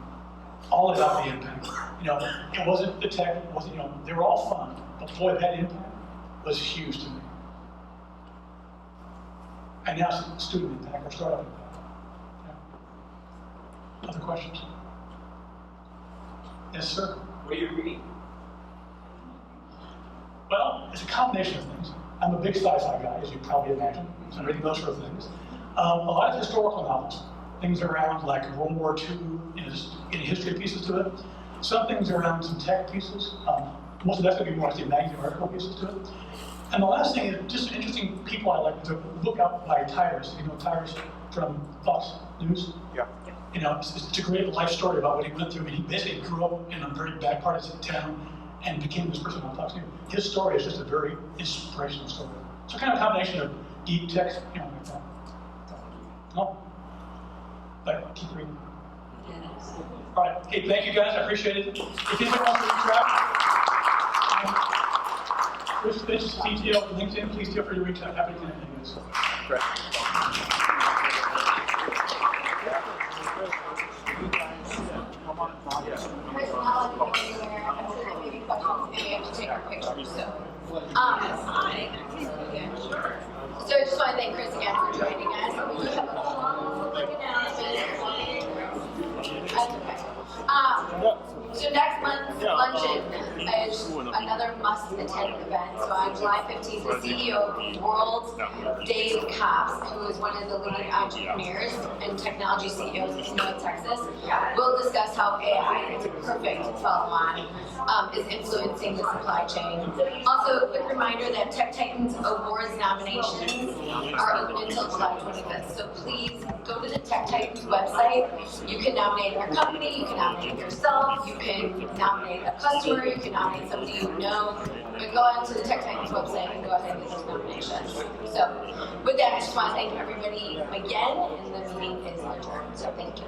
All about the impact. It wasn't the tech, it wasn't, they were all fun, but boy, that impact was huge to me. And now it's student impact or startup impact. Yeah. Other questions? Yes, sir. What are you reading? Well, it's a combination of things. I'm a big sci-fi guy, as you probably imagine, so I'm reading those sort of things. A lot of historical novels, things around like World War II, just any history pieces to it. Some things around some tech pieces. Most of that's going to be more, magazine article pieces to it. And the last thing is just interesting people I like to look up by Tyrus. Tyrus from Fox News? Yeah. It's a great life story about what he went through. I mean, he basically grew up in a very bad part of the town and became this person on Fox News. His story is just a very inspirational story. So kind of a combination of deep text, like that. No? But keep reading. All right. Hey, thank you guys. I appreciate it. If anyone wants to reach out, Kris Fitzgerald, CTO, LinkedIn, please feel free to reach out. Happy to connect with you guys. Great. So I just want to thank Kris again for joining us. We have a long announcement. That's okay. So next month's luncheon is another must-attend event. So on July 15th, the CEO of World, Dave Capstone, who is one of the leading entrepreneurs and technology CEOs in North Texas, will discuss how AI, it's a perfect follow-on, is influencing the supply chain. Also, a quick reminder that Tech Titans Awards nominations are open until July 25th. So please go to the Tech Titans website. You can nominate our company, you can nominate yourself, you can nominate a customer, you can nominate somebody you know, but go out to the Tech Titans website and go ahead and get those nominations. So with that, I just want to thank everybody again, and the meeting is adjourned. So thank you.